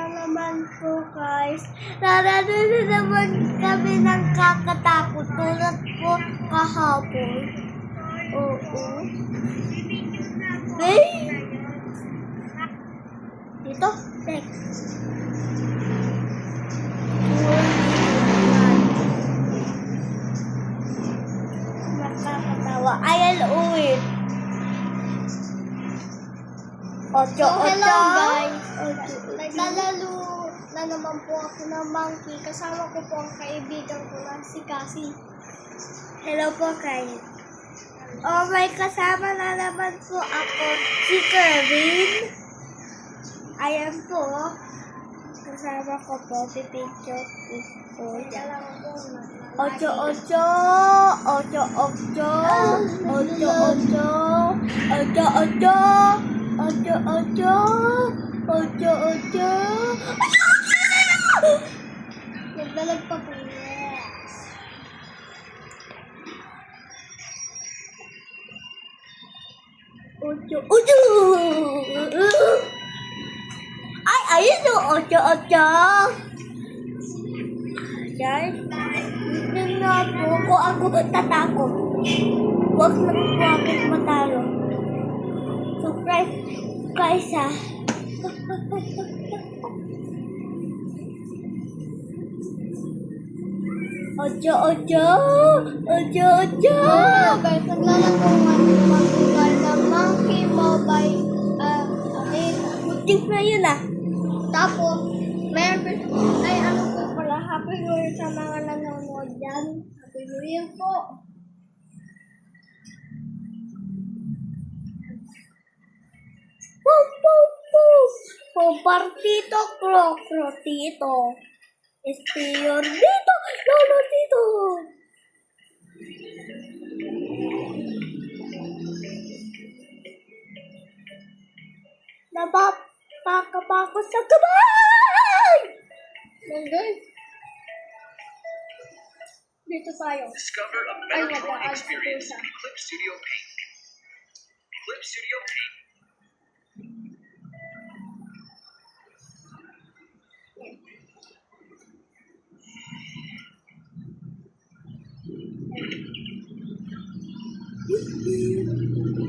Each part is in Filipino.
naman po guys. Naranasan na naman kami ng kakatakot tulad po kahapon. Oo. Hey! Dito, text. Nakakatawa. Ayan, uwit. Ocho, Hello ocho. guys! Ocho. Naglalaro na naman po ako ng monkey. Kasama ko po ang kaibigan ko na si Cassie. Hello po kayo. Oh, may kasama na naman po ako, si Kevin. Ayan po. Kasama ko po, pipicture po. Ocho, ocho. Ocho, ocho. Ocho, ocho. Ocho, ocho. Ocho, ocho. Ocho, ocho. Nagdalag pa po. Ocho, ocho. Ay, ayun o. Ocho, ocho. Guys, hindi na po ako tatakot. Huwag na po ako matalo. Surprise, guys ah. Ocho, ocho. Ocho, ocho. Hello guys! Naglalaro nga ng monkey mobile. Muntik na yun ah. Tapos, meron ay ano po pala, Happy New Year sa mga nanonood dyan. Happy New Year po. Pum, pum, pum. Compartito, crocrotito. Espior dito, lolo dito. Napapakapako sa kamay! Yan guys. Dito tayo. Discover a better drawing experience in Eclipse Studio Paint. Eclipse Studio Paint.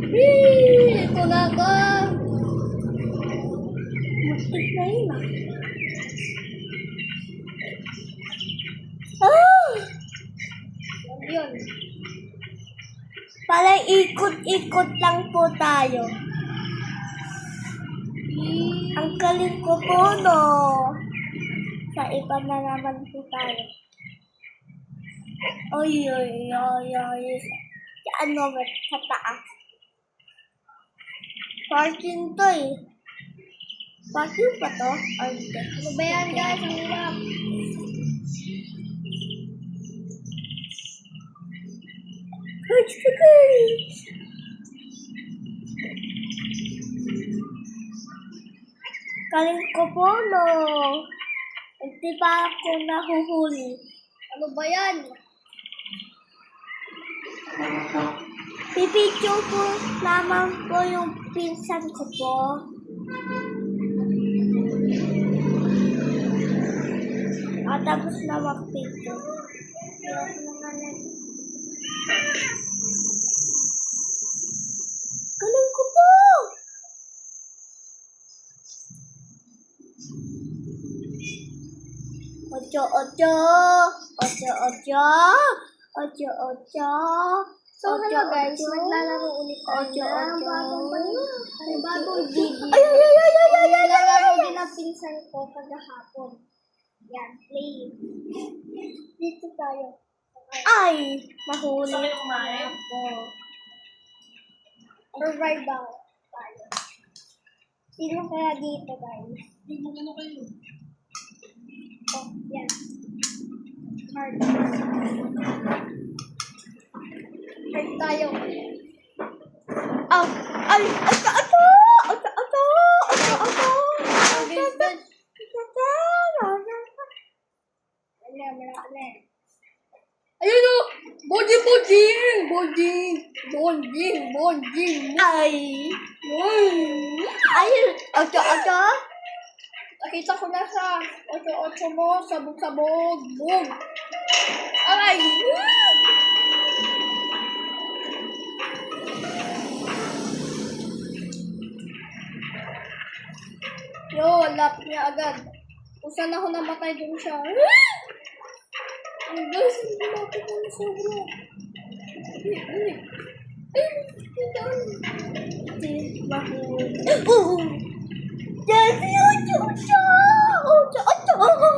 Ito na ba? Muntik na yun ah. Ah! Yun. Parang ikot-ikot lang po tayo. Ang galing ko po, no? Sa iba na naman po tayo. Oy, oy, oy, oy. Sa ano ba? Sa taas. Parking to eh. Parking pa to? Or hindi? Ano ba yan guys? Ang hirap. Where's the guys? Galing ko po, no? Hindi pa ako nahuhuli. Ano ba yan? Pipicture ko lamang po yung pinsan ko po. At tapos na mag-picture. Galing ko po! Ocho, ocho! Ocho, ocho! Ocho, ocho! So hello guys, ocho. naglalaro ulit tayo Ocho, ng ocho. bagong video. Ay, ay, ay, ay, ay, ay, ay, Naglalaro din ang pinsan ko kagahapon. Yan, play. Dito tayo. Ay! Mahuli. Ako. Survive daw tayo. Sino kaya dito guys? Oh, yan. Hard. Hard tayo. Ay! Ay! Ato! Ato! Ato! Ato! Ato! Ato! Ayun o! Bonding! Ay! Ay! Ocho! Ocho! Nakita ko na siya. 8-8 mo, sabog-sabog. Boom! Aray! Yo, lapit niya agad. Kung saan ako namatay dun siya. Ay, guys, hindi lapit na na sobra. Ay,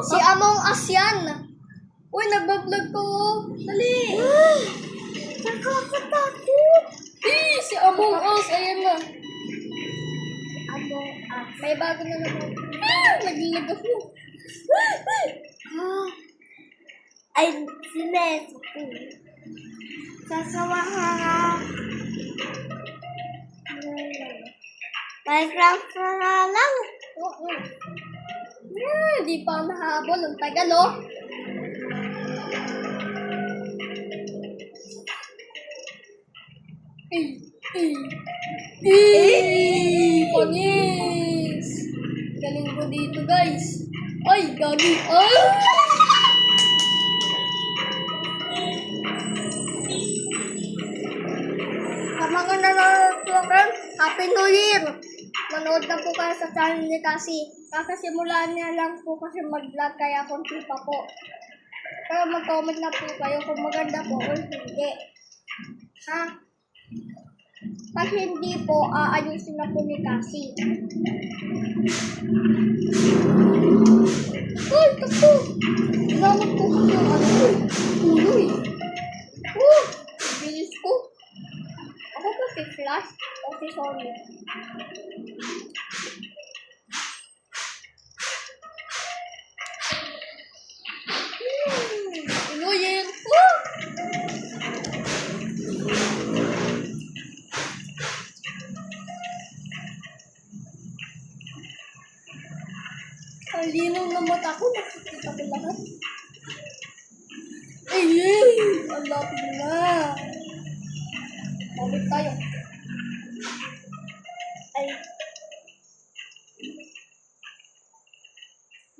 si Among Us yan. Uy, nagbablog ko. Dali. Nakakatakot. Si Among Us. Ayan na. Among Us. May bago na naman. Naglalag ako. Ay, sineso ko. Sasamahan. Minecraft na lang. Oo. Di pa nahabol. Ang tagal, oh. Panis! Galing ko dito, guys. Ay, gagi. Ay! Sa mga nanonood po kayo, Happy New Year! Manood na po kayo sa channel ni Cassie. Kakasimulan niya lang po kasi mag-vlog kaya konti pa po. Pero mag-comment na po kayo kung maganda po o hindi. Ha? Pag hindi po, aayusin na po ni Cassie. Uy, takbo! Ginamit po kasi yung ano ko. Uloy! Bilis ko. Ako po si Flash o si Sonic. Uloyin! Ang linaw na mata ko, nakikita ko lahat. Ayun! Ang lapit na. Balik tayo. Ay.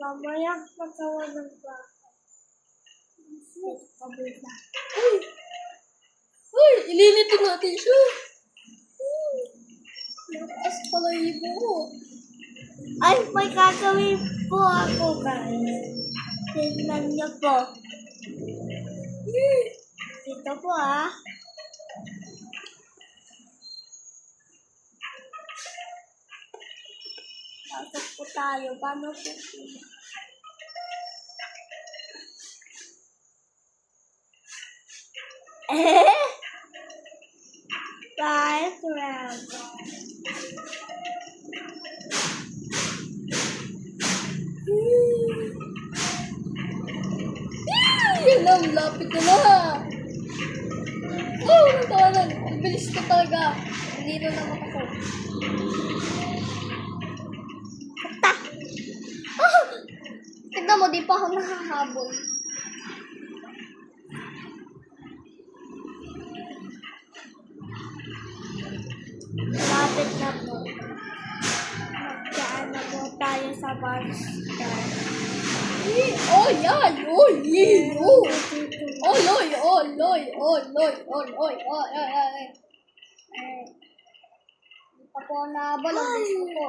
Mamaya, magawa ng bahay. Kabila. Uy! Uy! Ililito natin siya. Mataas pala yung ibo. Ay, may gagawin po ako, guys. Tignan niyo po. Dito po, Pasok po tayo. Paano po? Five rounds. Yan ang lapit na na. Oh, ang tawanan. Ang bilis ko talaga. Hindi na naman ako. Ta! Ah! Tignan mo, di pa ako nakahabol. Malapit na po. Magdaan na po tayo sa barster. Oh, yan! Oh, yeah! Oh! Oh, loy! Oh, loy! Oh, loy! Oh, loy! Oh, ay, ay, ay. Hindi pa po nahabol. Ang gusto ko.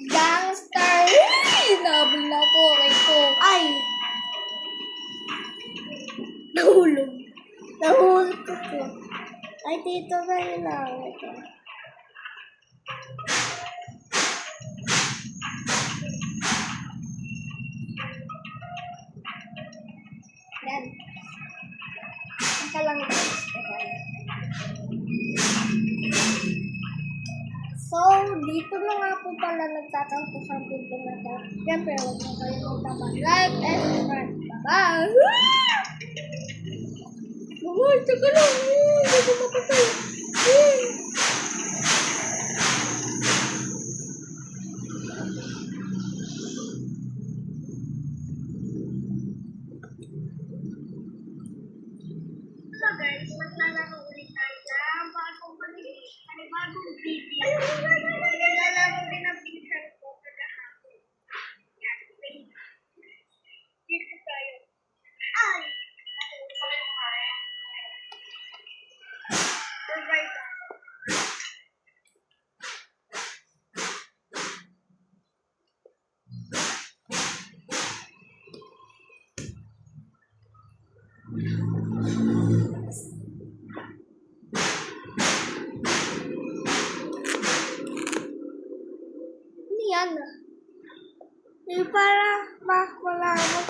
Gangster! Nahabol na po. Aray ko. Ay! Nahulog. Nahulog ko po. Ay, dito na yun lang. Yan. Ika lang guys. So, dito na nga po pala nagtatapos ang video na ito. Siyempre, huwag mo kalimutan mag-like and subscribe. Bye-bye! Bye-bye! Tsaka lang! Hindi ko mapatay! So guys, maglalaro ulit tayo ng bagong paligid. May bagong video. Nilalaro din ang pinsan ko kagahapon. Yan, wait. Dito tayo. Ay! Survive ako. Ano yan? Yung para makulaman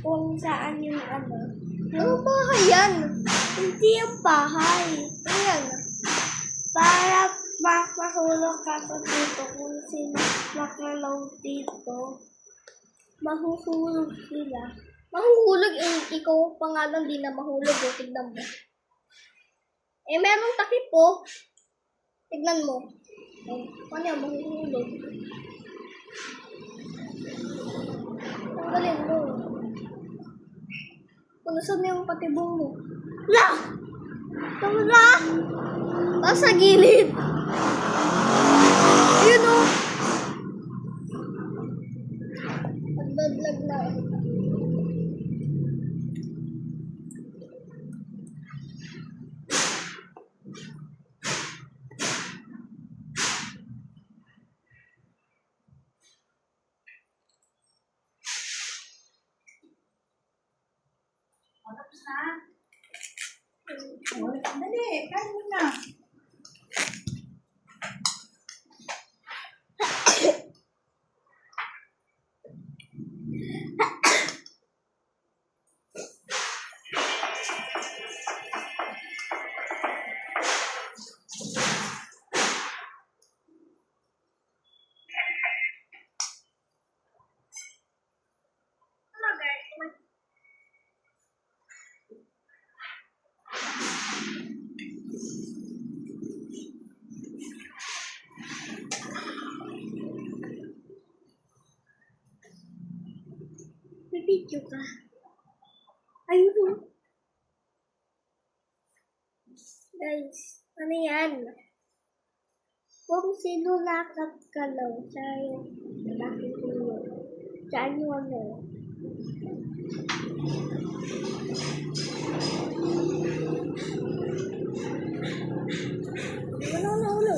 kung saan yung ano. Ano bahay yan? Hindi yung bahay. Ano yan? Para mahulog ka ko dito kung sino makalaw dito. Mahuhulog sila. Mahuhulog ikaw pa nga lang di na mahulog tignan mo. Merong takip po. Tignan mo. Ano yan, mahuhulog. Tanggalin mo. Kung na yung patibong mo. La! Tama! Sa gilid. Ayun o. Nagdadlag na. Dali, kain mo na. May video ka. Ayun o. Guys, ano yan? Kung sino nakakalaw, siya yung nakikulog. Siya yung ano. Ano na ulo?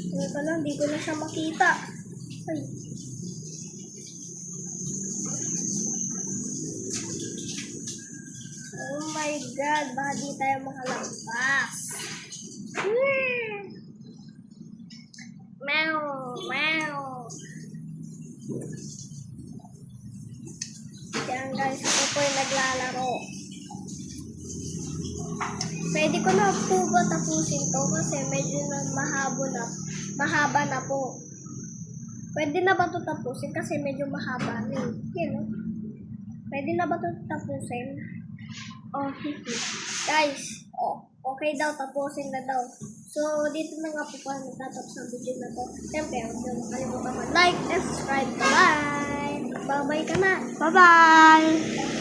Hindi pa lang, di ko na siya makita. Ay. Oh my God, baka di tayo makalampas. Meow, meow. Yan guys, ako po yung naglalaro. Pwede ko na po ba tapusin to kasi medyo na mahaba na po. Pwede na ba ito tapusin kasi medyo mahaba na eh. Yan o. Pwede na ba ito tapusin? Oh, guys, okay daw, tapusin na daw. So, dito na nga po pa natatapos ang video na to. Siyempre, huwag niyo makalimutan mag-like and subscribe. Bye! Bye-bye ka na! Bye-bye!